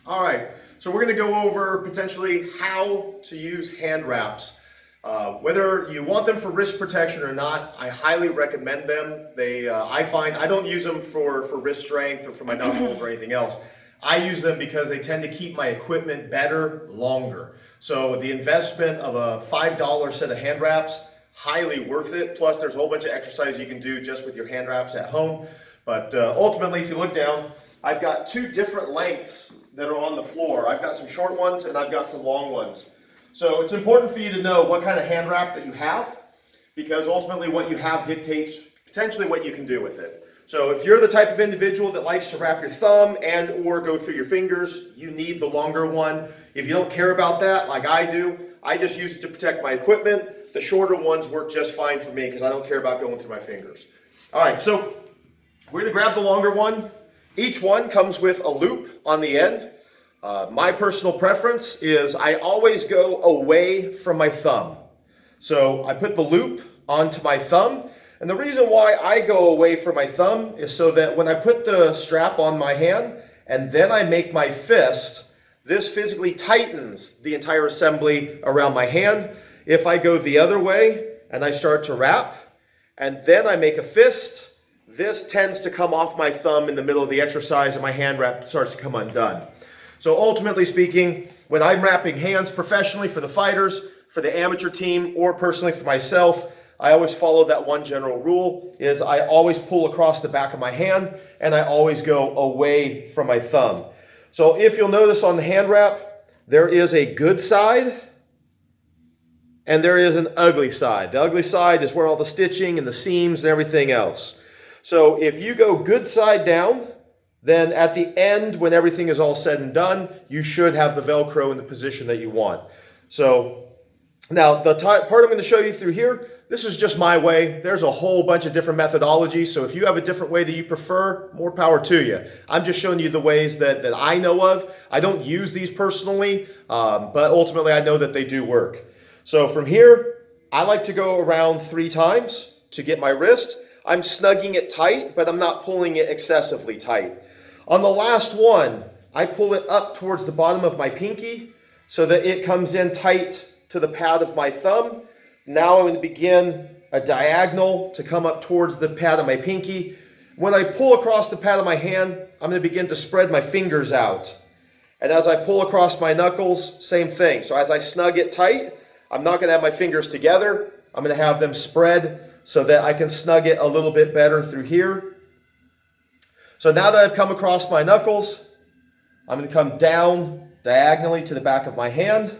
All right, so we're going to go over potentially how to use hand wraps. Whether you want them for wrist protection or not, I highly recommend them. I find I don't use them for wrist strength or for my knuckles or anything else. I use them because they tend to keep my equipment better longer. So the investment of a $5 set of hand wraps, highly worth it. Plus there's a whole bunch of exercises you can do just with your hand wraps at home. But ultimately, if you look down, I've got two different lengths that are on the floor. I've got some short ones and I've got some long ones. So it's important for you to know what kind of hand wrap that you have, because ultimately what you have dictates potentially what you can do with it. So if you're the type of individual that likes to wrap your thumb and or go through your fingers, you need the longer one. If you don't care about that, like I do, I just use it to protect my equipment. The shorter ones work just fine for me because I don't care about going through my fingers. All right, so we're gonna grab the longer one. Each one comes with a loop on the end. My personal preference is I always go away from my thumb. So I put the loop onto my thumb. And the reason why I go away from my thumb is so that when I put the strap on my hand and then I make my fist, this physically tightens the entire assembly around my hand. If I go the other way and I start to wrap and then I make a fist, this tends to come off my thumb in the middle of the exercise and my hand wrap starts to come undone. So ultimately speaking, when I'm wrapping hands professionally for the fighters, for the amateur team, or personally for myself, I always follow that one general rule, is I always pull across the back of my hand and I always go away from my thumb. So if you'll notice on the hand wrap, there is a good side and there is an ugly side. The ugly side is where all the stitching and the seams and everything else. So if you go good side down, then at the end, when everything is all said and done, you should have the Velcro in the position that you want. So now the part I'm going to show you through here, this is just my way. There's a whole bunch of different methodologies. So if you have a different way that you prefer, more power to you. I'm just showing you the ways that I know of. I don't use these personally, but ultimately I know that they do work. So from here, I like to go around 3 times to get my wrist. I'm snugging it tight, but I'm not pulling it excessively tight. On the last one, I pull it up towards the bottom of my pinky so that it comes in tight to the pad of my thumb. Now I'm going to begin a diagonal to come up towards the pad of my pinky. When I pull across the pad of my hand, I'm going to begin to spread my fingers out. And as I pull across my knuckles, same thing. So as I snug it tight, I'm not going to have my fingers together. I'm going to have them spread so that I can snug it a little bit better through here. So now that I've come across my knuckles, I'm going to come down diagonally to the back of my hand,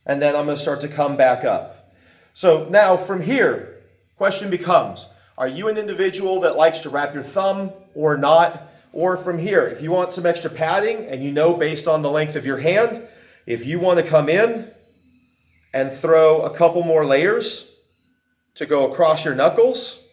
and then I'm going to start to come back up. So now from here, question becomes, are you an individual that likes to wrap your thumb or not? Or from here, if you want some extra padding and you know based on the length of your hand, if you want to come in and throw a couple more layers to go across your knuckles,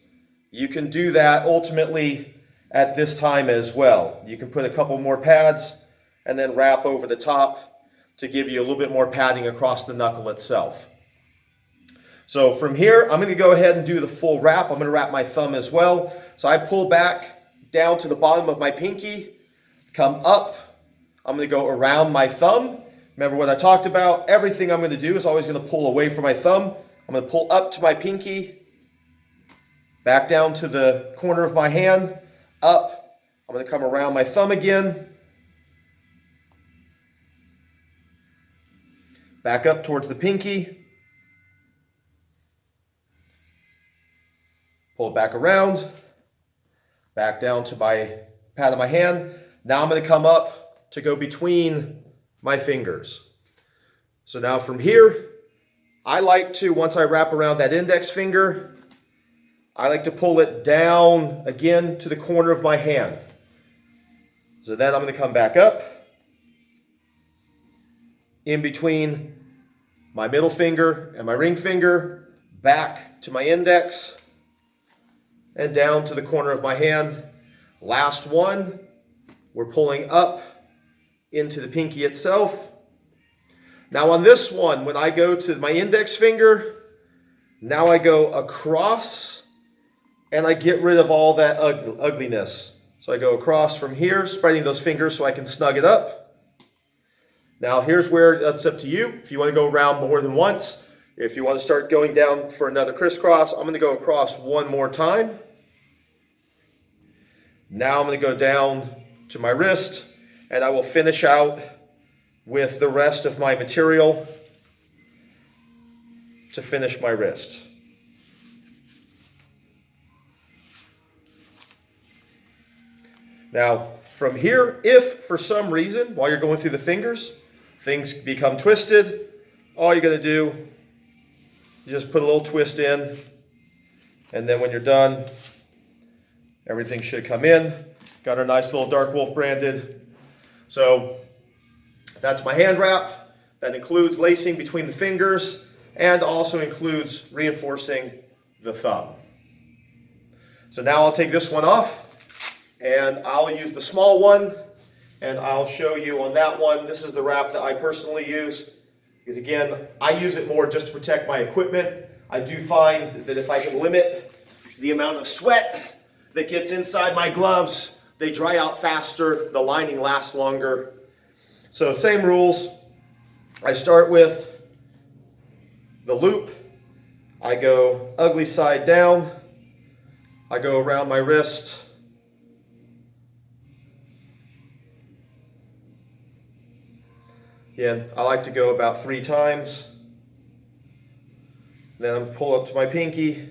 you can do that ultimately at this time as well. You can put a couple more pads and then wrap over the top to give you a little bit more padding across the knuckle itself. So from here, I'm going to go ahead and do the full wrap. I'm going to wrap my thumb as well. So I pull back down to the bottom of my pinky, come up. I'm going to go around my thumb. Remember what I talked about? Everything I'm going to do is always going to pull away from my thumb. I'm going to pull up to my pinky, back down to the corner of my hand, up. I'm going to come around my thumb again, back up towards the pinky, pull it back around, back down to my pad of my hand. Now I'm going to come up to go between my fingers. So now from here, I like to, once I wrap around that index finger, I like to pull it down again to the corner of my hand. So then I'm going to come back up in between my middle finger and my ring finger, back to my index, and down to the corner of my hand. Last one, we're pulling up into the pinky itself. Now on this one, when I go to my index finger, now I go across and I get rid of all that ugliness. So I go across from here, spreading those fingers so I can snug it up. Now here's where it's up to you. If you want to go around more than once, if you want to start going down for another crisscross, I'm going to go across one more time. Now I'm going to go down to my wrist, and I will finish out with the rest of my material to finish my wrist. Now, from here, if for some reason, while you're going through the fingers, things become twisted, all you're going to do, you just put a little twist in, and then when you're done, everything should come in. Got our nice little Dark Wolf branded. So that's my hand wrap. That includes lacing between the fingers and also includes reinforcing the thumb. So now I'll take this one off and I'll use the small one and I'll show you on that one. This is the wrap that I personally use because again, I use it more just to protect my equipment. I do find that if I can limit the amount of sweat that gets inside my gloves, they dry out faster, the lining lasts longer. So same rules. I start with the loop. I go ugly side down. I go around my wrist. Again, I like to go about 3 times. Then I pull up to my pinky.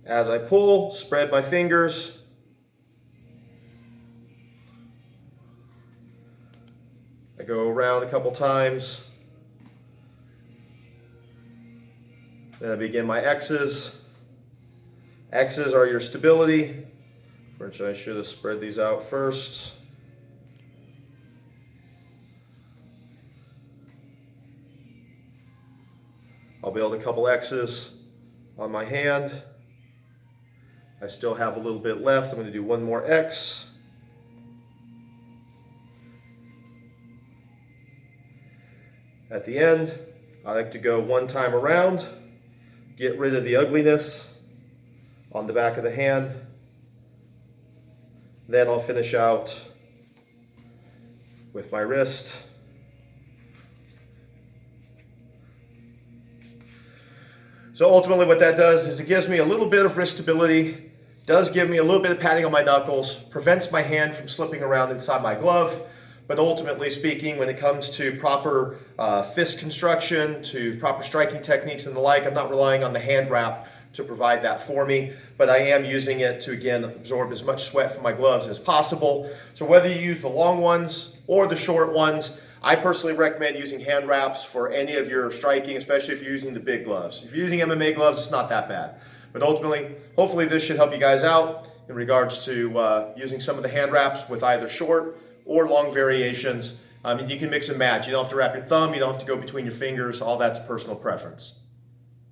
As I pull, spread my fingers. I go around a couple times. Then I begin my X's. X's are your stability, which I should have spread these out first. I'll build a couple X's on my hand. I still have a little bit left. I'm going to do one more X. At the end, I like to go one time around, get rid of the ugliness on the back of the hand. Then I'll finish out with my wrist. So ultimately what that does is it gives me a little bit of wrist stability, does give me a little bit of padding on my knuckles, prevents my hand from slipping around inside my glove, but ultimately speaking, when it comes to proper fist construction, to proper striking techniques and the like, I'm not relying on the hand wrap to provide that for me, but I am using it to, again, absorb as much sweat from my gloves as possible. So whether you use the long ones or the short ones, I personally recommend using hand wraps for any of your striking, especially if you're using the big gloves. If you're using MMA gloves, it's not that bad. But ultimately, hopefully this should help you guys out in regards to using some of the hand wraps with either short or long variations. I mean, you can mix and match. You don't have to wrap your thumb, you don't have to go between your fingers, all that's personal preference.